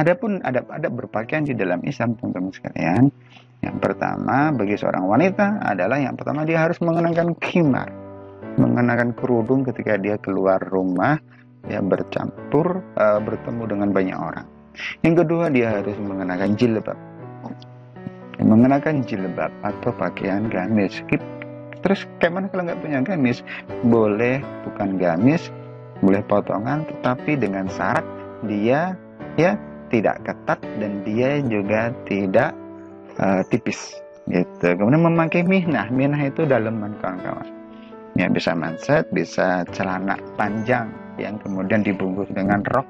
Adapun adab-adab berpakaian di dalam Islam, teman-teman sekalian, yang pertama bagi seorang wanita adalah yang pertama dia harus mengenakan khimar, mengenakan kerudung ketika dia keluar rumah, ya bertemu dengan banyak orang. Yang kedua dia harus mengenakan jilbab, atau pakaian gamis. Terus gimana kalau nggak punya gamis? Boleh bukan gamis, boleh potongan, tetapi dengan syarat dia ya tidak ketat dan dia juga tidak tipis gitu. Kemudian memakai mihnah itu daleman, kawan-kawan. Ya, bisa manset, bisa celana panjang yang kemudian dibungkus dengan rok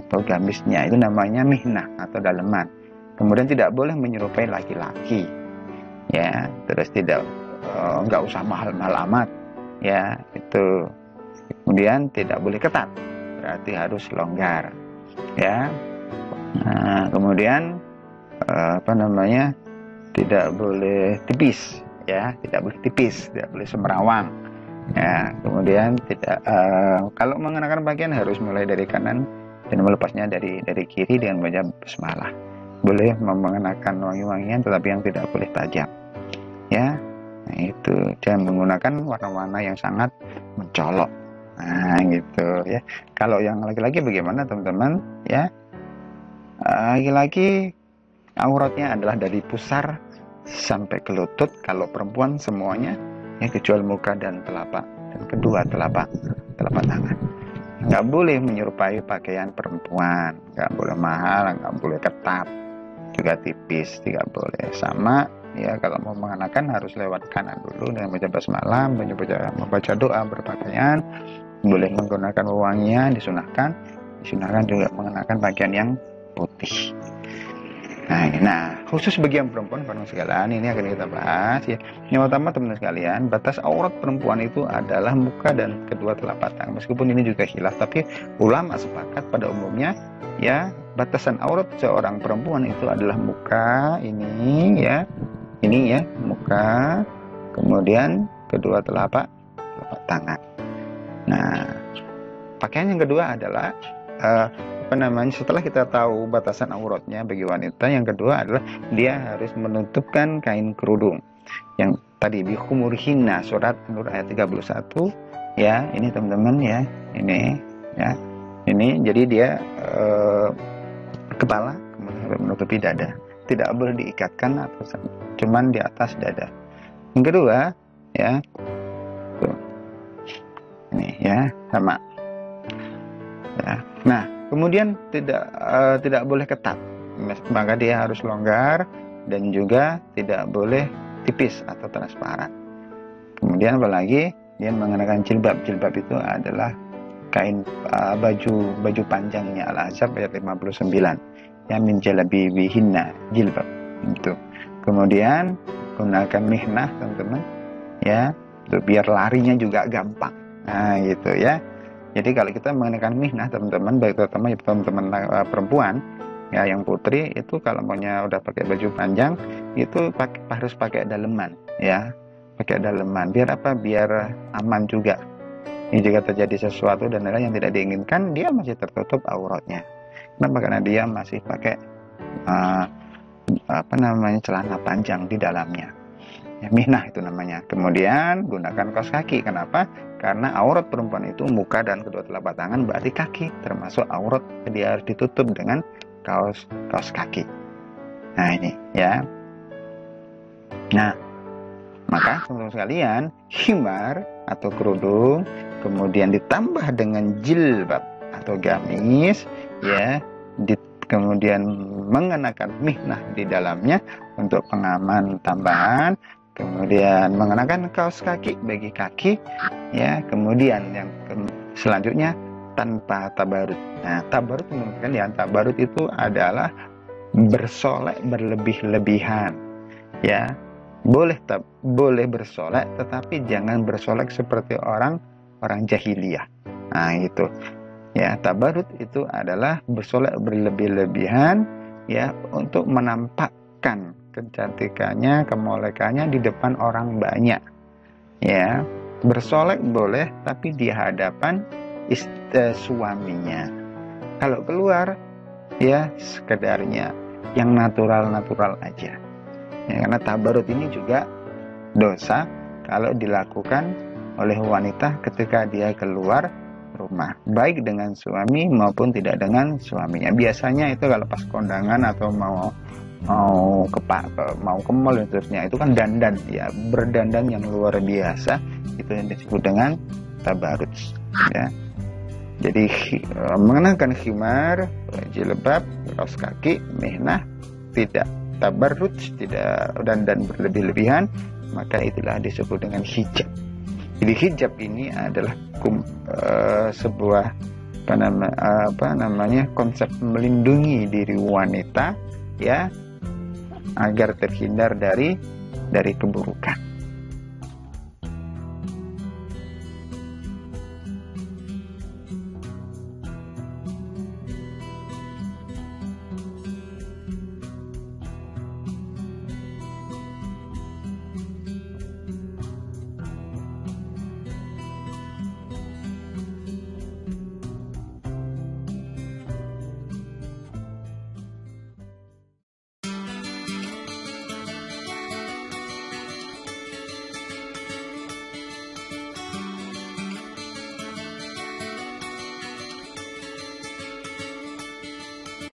atau gamisnya, itu namanya mihnah atau daleman. Kemudian tidak boleh menyerupai laki-laki, ya. Terus nggak usah mahal-mahal amat, ya itu. Kemudian tidak boleh ketat, berarti harus longgar, ya. Nah, kemudian tidak boleh tipis, ya, tidak boleh semrawang, ya. Kemudian kalau mengenakan pakaian harus mulai dari kanan dan melepasnya dari kiri dengan membaca basmalah. Boleh mengenakan wangi-wangian tetapi yang tidak boleh tajam, ya. Nah, itu jangan menggunakan warna-warna yang sangat mencolok. Nah, gitu ya. Kalau yang laki-laki bagaimana, teman-teman? Ya, laki-laki auratnya adalah dari pusar sampai ke lutut. Kalau perempuan semuanya, ya, kecuali muka dan kedua telapak tangan. Nggak boleh menyerupai pakaian perempuan, nggak boleh mahal, nggak boleh ketat, juga tipis, tidak boleh. Sama, ya, kalau mau mengenakan harus lewat kanan dulu dengan baca basmalah, membaca doa berpakaian. Boleh menggunakan wewangian, disunahkan juga mengenakan pakaian yang putih. Nah, khusus bagi yang perempuan, teman sekalian, ini akan kita bahas, ya. Yang pertama, teman sekalian, batas aurat perempuan itu adalah muka dan kedua telapak tangan. Meskipun ini juga khilaf, tapi ulama sepakat pada umumnya, ya, batasan aurat seorang perempuan itu adalah muka ini, ya, muka, kemudian kedua telapak tangan. Nah, pakaian yang kedua adalah setelah kita tahu batasan auratnya bagi wanita, yang kedua adalah dia harus menutupkan kain kerudung. Yang tadi di khumurihinna, surat An-Nur ayat 31, ya, ini teman-teman, ya, ini, ya, ini jadi dia kepala kemudian menutupi dada, tidak boleh diikatkan atau cuman di atas dada. Yang kedua, ya, tuh, ini, ya, sama, ya. Nah, kemudian tidak boleh ketat, maka dia harus longgar dan juga tidak boleh tipis atau transparan. Kemudian apalagi dia mengenakan jilbab. Jilbab itu adalah kain baju panjangnya Al-Ahzab ayat 59, yang min jalabibihinna, jilbab itu. Kemudian gunakan mihnah, teman-teman, ya, biar larinya juga gampang. Nah, gitu, ya. Jadi kalau kita mengenakan mihnah, teman-teman, baik terutama teman-teman perempuan, ya, yang putri itu kalau maunya udah pakai baju panjang itu harus pakai daleman, ya, pakai daleman. Biar apa? Biar aman juga. Ini jika terjadi sesuatu dan lain yang tidak diinginkan, dia masih tertutup auratnya. Kenapa? Karena dia masih pakai celana panjang di dalamnya. Ya, mihnah itu namanya. Kemudian gunakan kaos kaki. Kenapa? Karena aurat perempuan itu muka dan kedua telapak tangan, berarti kaki termasuk aurat, dia harus ditutup dengan kaos kaki. Nah, ini, ya. Nah, maka teman-teman sekalian, khimar atau kerudung kemudian ditambah dengan jilbab atau gamis, ya, kemudian mengenakan mihnah di dalamnya untuk pengaman tambahan. Kemudian mengenakan kaos kaki bagi kaki, ya. Kemudian yang selanjutnya tanpa tabarut. Nah, tabarut, teman-teman sekalian, tabarut itu adalah bersolek berlebih-lebihan, ya. Boleh bersolek, tetapi jangan bersolek seperti orang jahiliyah. Nah, itu, ya. Tabarut itu adalah bersolek berlebih-lebihan, ya, untuk menampakkan kecantikannya, kemolekannya di depan orang banyak, ya. Bersolek boleh, tapi di hadapan suaminya. Kalau keluar ya sekedarnya, yang natural-natural aja. Ya, karena tabarut ini juga dosa kalau dilakukan oleh wanita ketika dia keluar rumah, baik dengan suami maupun tidak dengan suaminya. Biasanya itu kalau pas kondangan atau mau ke mall dan seterusnya, itu kan dandan ya, berdandan yang luar biasa, itu yang disebut dengan tabarut ya. Jadi mengenakan khimar, jilbab, kaos kaki, mihnah, tidak tabarut, tidak dandan berlebih-lebihan, maka itulah disebut dengan hijab. Jadi hijab ini adalah sebuah konsep melindungi diri wanita ya, agar terhindar dari keburukan.